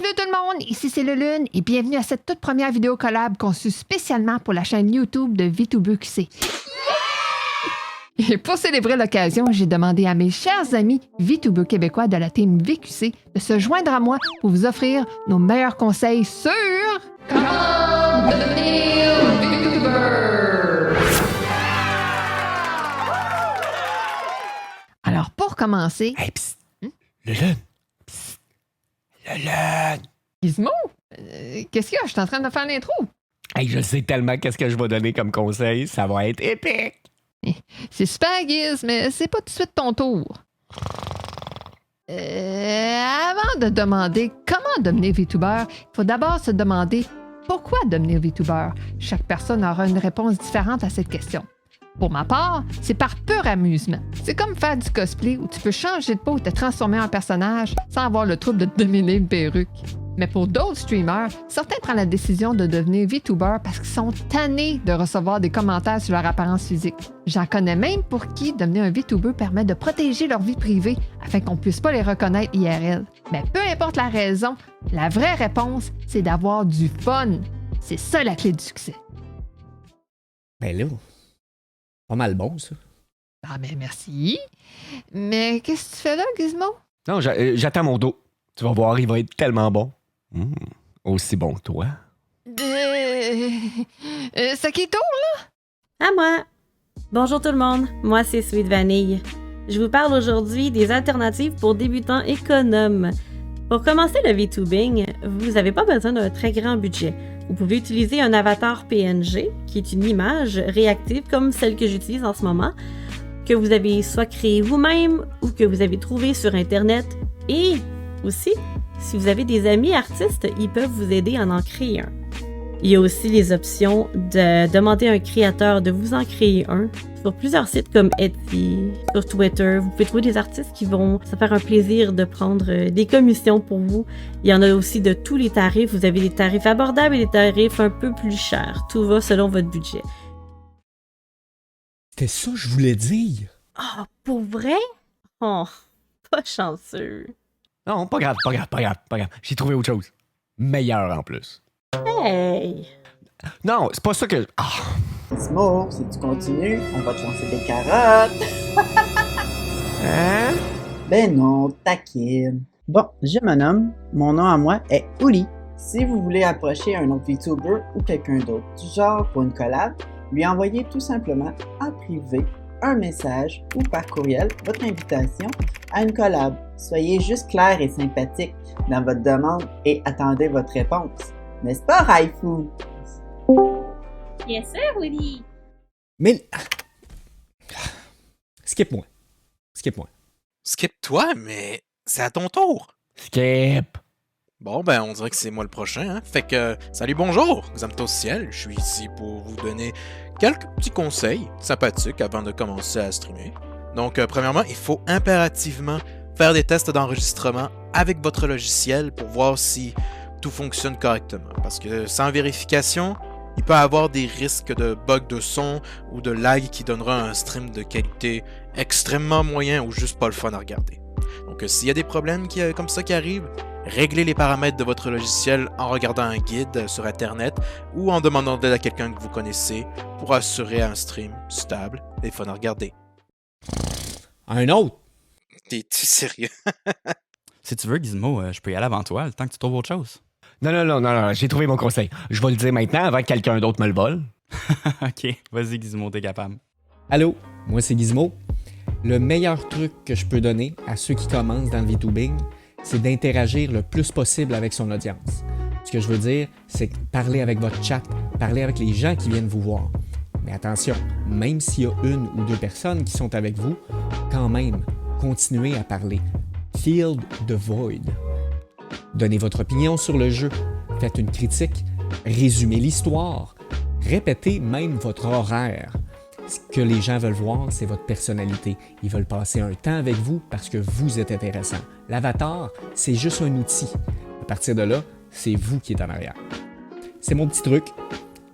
Salut tout le monde, ici c'est Lulune et bienvenue à cette toute première vidéo collab conçue spécialement pour la chaîne YouTube de VTuberQC. Et pour célébrer l'occasion, j'ai demandé à mes chers amis VTubers québécois de la team VQC de se joindre à moi pour vous offrir nos meilleurs conseils sur comment devenir VTuber. Alors pour commencer... Hey, psst! Lulune! Psst! Lulune! Gizmo? Qu'est-ce qu'il y a? Je suis en train de faire l'intro. Hey, je sais tellement qu'est-ce que je vais donner comme conseil. Ça va être épique! C'est super, Giz, mais c'est pas tout de suite ton tour. Avant de demander comment devenir VTuber, il faut d'abord se demander pourquoi devenir VTuber. Chaque personne aura une réponse différente à cette question. Pour ma part, c'est par pur amusement. C'est comme faire du cosplay où tu peux changer de peau ou te transformer en personnage sans avoir le trouble de te dominer une perruque. Mais pour d'autres streamers, certains prennent la décision de devenir VTuber parce qu'ils sont tannés de recevoir des commentaires sur leur apparence physique. J'en connais même pour qui devenir un VTuber permet de protéger leur vie privée afin qu'on ne puisse pas les reconnaître IRL. Mais peu importe la raison, la vraie réponse, c'est d'avoir du fun. C'est ça la clé du succès. Ben là, pas mal bon, ça. Ah ben merci. Mais qu'est-ce que tu fais là, Gizmo? Non, j'attends mon dos. Tu vas voir, il va être tellement bon. Aussi bon que toi. C'est qui tourne, là? À moi! Bonjour tout le monde, moi c'est Sweet Vanille. Je vous parle aujourd'hui des alternatives pour débutants économes. Pour commencer le VTubing, vous n'avez pas besoin d'un très grand budget. Vous pouvez utiliser un avatar PNG, qui est une image réactive comme celle que j'utilise en ce moment, que vous avez soit créée vous-même ou que vous avez trouvée sur Internet. Et aussi, si vous avez des amis artistes, ils peuvent vous aider à en créer un. Il y a aussi les options de demander à un créateur de vous en créer un sur plusieurs sites comme Etsy, sur Twitter. Vous pouvez trouver des artistes qui vont se faire un plaisir de prendre des commissions pour vous. Il y en a aussi de tous les tarifs. Vous avez des tarifs abordables et des tarifs un peu plus chers. Tout va selon votre budget. C'était ça que je voulais dire. Ah, pour vrai? Oh, pas chanceux. Non, pas grave. J'ai trouvé autre chose. Meilleur en plus. Hey! Non, c'est pas ça que... Ah! Gizmo, si tu continues, on va te lancer des carottes. Hein? Ben non, taquine. Bon, je me nomme, mon nom à moi est Ouli. Si vous voulez approcher un autre VTuber ou quelqu'un d'autre du genre pour une collab, lui envoyez tout simplement en privé un message ou par courriel votre invitation à une collab. Soyez juste clair et sympathique dans votre demande et attendez votre réponse. N'est-ce pas, Raifu? Yes sir, Woody! Mais... Skip-moi. Skip-toi, mais c'est à ton tour. Skip! Bon, ben, on dirait que c'est moi le prochain, hein. Fait que, salut, bonjour, Xamto Ciel, je suis ici pour vous donner quelques petits conseils sympathiques avant de commencer à streamer. Donc, premièrement, il faut impérativement faire des tests d'enregistrement avec votre logiciel pour voir si tout fonctionne correctement. Parce que sans vérification, il peut y avoir des risques de bugs de son ou de lag qui donnera un stream de qualité extrêmement moyen ou juste pas le fun à regarder. Donc s'il y a des problèmes comme ça qui arrivent, réglez les paramètres de votre logiciel en regardant un guide sur internet ou en demandant d'aide à quelqu'un que vous connaissez pour assurer un stream stable et fun à regarder. Un autre? T'es-tu sérieux? Si tu veux, Gizmo, je peux y aller avant toi, le temps que tu trouves autre chose. Non, j'ai trouvé mon conseil. Je vais le dire maintenant avant que quelqu'un d'autre me le vole. Ok, vas-y, Gizmo, t'es capable. Allô, moi c'est Gizmo. Le meilleur truc que je peux donner à ceux qui commencent dans le VTubing, c'est d'interagir le plus possible avec son audience. Ce que je veux dire, c'est parler avec votre chat, parler avec les gens qui viennent vous voir. Mais attention, même s'il y a une ou deux personnes qui sont avec vous, quand même, continuez à parler. Fill the void. Donnez votre opinion sur le jeu, faites une critique, résumez l'histoire, répétez même votre horaire. Ce que les gens veulent voir, c'est votre personnalité. Ils veulent passer un temps avec vous parce que vous êtes intéressant. L'avatar, c'est juste un outil. À partir de là, c'est vous qui êtes en arrière. C'est mon petit truc.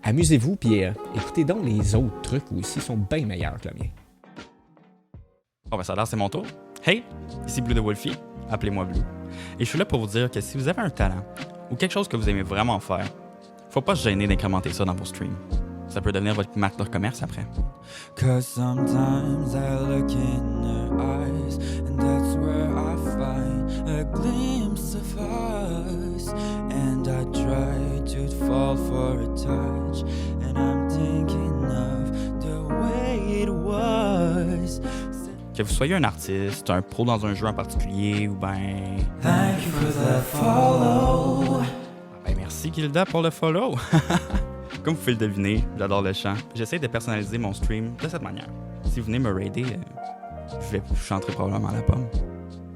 Amusez-vous, puis écoutez donc les autres trucs aussi, sont bien meilleurs que le mien. Bon, ben ça a l'air, c'est mon tour. Hey, ici Blue the Wolfie. appelez-moi Blue. Et je suis là pour vous dire que si vous avez un talent ou quelque chose que vous aimez vraiment faire, faut pas se gêner d'incrémenter ça dans vos streams. Ça peut devenir votre marque de commerce après. Cause sometimes I look in her eyes, and that's where I find a glimpse of us. And I try to fall for a touch, and I'm thinking of the way it was. Que vous soyez un artiste, un pro dans un jeu en particulier ou ben... Thank you for the follow. Ben merci Gilda pour le follow. Comme vous pouvez le deviner, j'adore le chant. J'essaie de personnaliser mon stream de cette manière. Si vous venez me raider, je vais vous chanter probablement la pomme.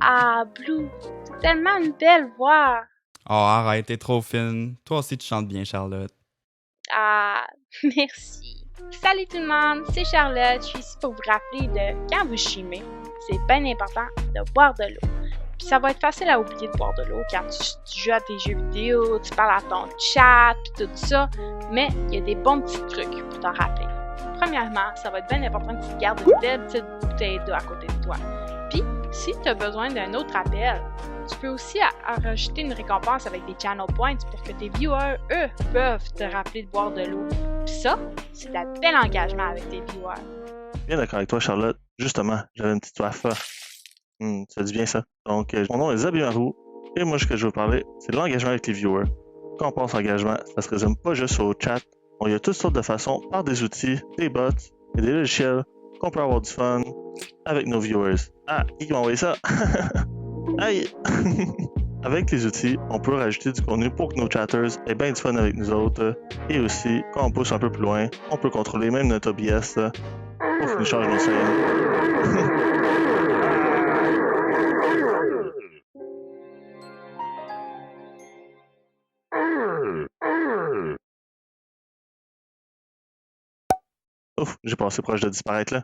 Ah, Blue, c'est tellement une belle voix. Oh, arrête, t'es trop fine. Toi aussi, tu chantes bien, Charlotte. Ah, merci. Salut tout le monde, c'est Charlotte. Je suis ici pour vous rappeler de quand vous streamez, c'est bien important de boire de l'eau. Puis ça va être facile à oublier de boire de l'eau quand tu joues à tes jeux vidéo, tu parles à ton chat, puis tout ça. Mais il y a des bons petits trucs pour t'en rappeler. Premièrement, ça va être bien important que tu te gardes une belle petite bouteille d'eau à côté de toi. Puis, si tu as besoin d'un autre appel, tu peux aussi rajouter une récompense avec des channel points pour que tes viewers, eux, peuvent te rappeler de boire de l'eau. Puis ça, c'est un bel engagement avec tes viewers. Bien d'accord avec toi, Charlotte. Justement, j'avais une petite soif. Ça dit bien ça. Donc, mon nom est Zabimaru, et moi, ce que je veux parler, c'est de l'engagement avec les viewers. Quand on pense engagement, ça se résume pas juste au chat. Il y a toutes sortes de façons, par des outils, des bots et des logiciels, qu'on peut avoir du fun avec nos viewers. Ah, qui m'a envoyé ça? Aïe! Avec les outils, on peut rajouter du contenu pour que nos chatters aient bien du fun avec nous autres. Et aussi, quand on pousse un peu plus loin, on peut contrôler même notre OBS pour qu'ils nous changent nos scènes. Ouf, j'ai passé proche de disparaître là.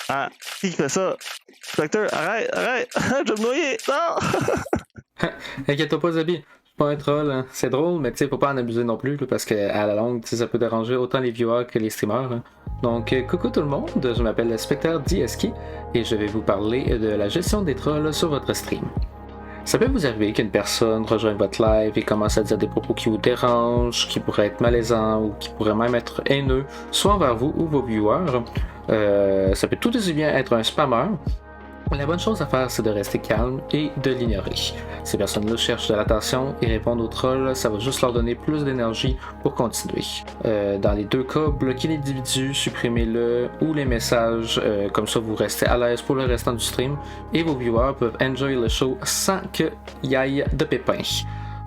Ah, qui fait ça? Spectre, arrête! Je vais me noyer! Non! Inquiète-toi pas, Zabi. Je suis pas un troll. Hein. C'est drôle, mais tu sais, faut pas en abuser non plus, là, parce qu'à la longue, ça peut déranger autant les viewers que les streamers. Hein. Donc, coucou tout le monde, je m'appelle Spectre Dieski et je vais vous parler de la gestion des trolls sur votre stream. Ça peut vous arriver qu'une personne rejoigne votre live et commence à dire des propos qui vous dérangent, qui pourraient être malaisants ou qui pourraient même être haineux, soit envers vous ou vos viewers. Ça peut tout aussi bien être un spammer. La bonne chose à faire, c'est de rester calme et de l'ignorer. Ces personnes-là cherchent de l'attention et répondent aux trolls, ça va juste leur donner plus d'énergie pour continuer. Dans les deux cas, bloquez l'individu, supprimez-le ou les messages, comme ça vous restez à l'aise pour le restant du stream et vos viewers peuvent enjoy le show sans qu'il y aille de pépins.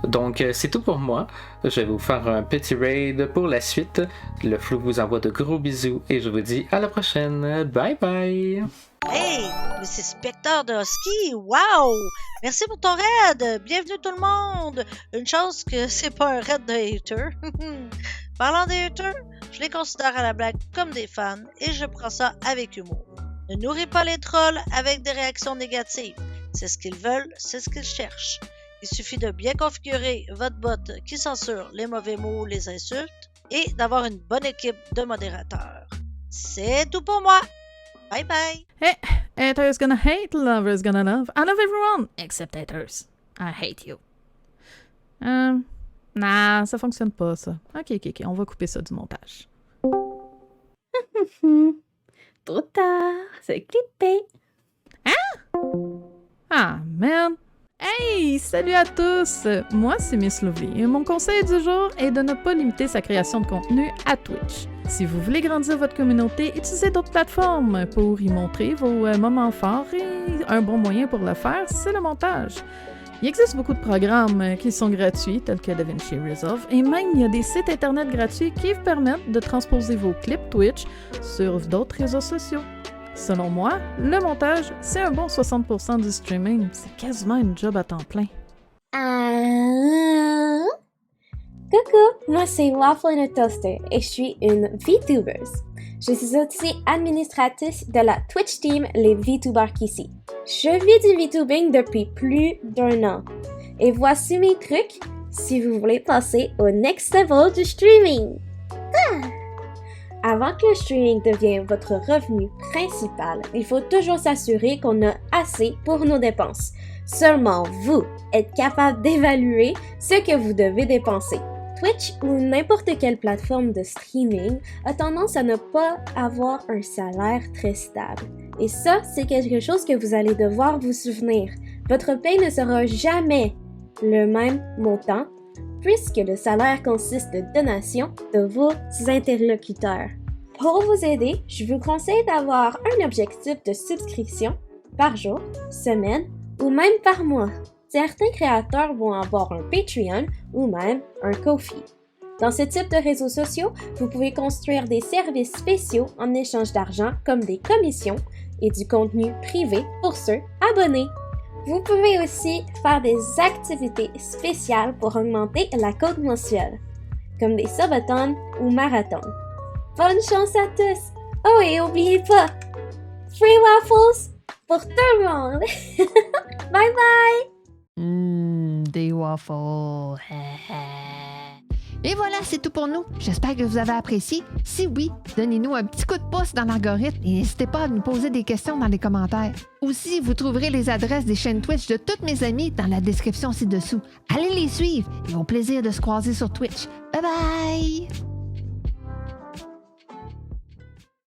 Donc c'est tout pour moi, je vais vous faire un petit raid pour la suite. Le flou vous envoie de gros bisous et je vous dis à la prochaine, bye bye! Hey, mais c'est Spectre de Husky, wow! Merci pour ton raid! Bienvenue tout le monde! Une chance que c'est pas un raid de haters. Parlant des haters, je les considère à la blague comme des fans et je prends ça avec humour. Ne nourris pas les trolls avec des réactions négatives. C'est ce qu'ils veulent, c'est ce qu'ils cherchent. Il suffit de bien configurer votre bot qui censure les mauvais mots, les insultes et d'avoir une bonne équipe de modérateurs. C'est tout pour moi! Bye bye! Hey, haters gonna hate, lovers gonna love. I love everyone except haters. I hate you. Nah, ça fonctionne pas, ça. Ok, on va couper ça du montage. Trop tard, c'est clippé. Hein? Ah, man! Hey, salut à tous! Moi, c'est Miss Lovely et mon conseil du jour est de ne pas limiter sa création de contenu à Twitch. Si vous voulez grandir votre communauté, utilisez d'autres plateformes pour y montrer vos moments forts et un bon moyen pour le faire, c'est le montage. Il existe beaucoup de programmes qui sont gratuits, tels que DaVinci Resolve, et même il y a des sites internet gratuits qui vous permettent de transposer vos clips Twitch sur d'autres réseaux sociaux. Selon moi, le montage, c'est un bon 60% du streaming. C'est quasiment une job à temps plein. Coucou, moi c'est Waffle in a Toaster et je suis une VTuber. Je suis aussi administratrice de la Twitch team Les VTubers ici. Je vis du VTubing depuis plus d'1 an. Et voici mes trucs si vous voulez passer au next level du streaming. Avant que le streaming devienne votre revenu principal, il faut toujours s'assurer qu'on a assez pour nos dépenses. Seulement vous êtes capable d'évaluer ce que vous devez dépenser. Twitch ou n'importe quelle plateforme de streaming a tendance à ne pas avoir un salaire très stable. Et ça, c'est quelque chose que vous allez devoir vous souvenir. Votre paye ne sera jamais le même montant puisque le salaire consiste de donations de vos interlocuteurs. Pour vous aider, je vous conseille d'avoir un objectif de subscription par jour, semaine ou même par mois. Certains créateurs vont avoir un Patreon ou même un Ko-fi. Dans ce type de réseaux sociaux, vous pouvez construire des services spéciaux en échange d'argent comme des commissions et du contenu privé pour ceux abonnés. Vous pouvez aussi faire des activités spéciales pour augmenter la cote mensuelle, comme des subathons ou marathons. Bonne chance à tous! Oh, et n'oubliez pas, free waffles pour tout le monde! Bye bye! Des waffles. Et voilà, c'est tout pour nous. J'espère que vous avez apprécié. Si oui, donnez-nous un petit coup de pouce dans l'algorithme et n'hésitez pas à nous poser des questions dans les commentaires. Aussi, vous trouverez les adresses des chaînes Twitch de toutes mes amies dans la description ci-dessous. Allez les suivre et au plaisir de se croiser sur Twitch. Bye bye!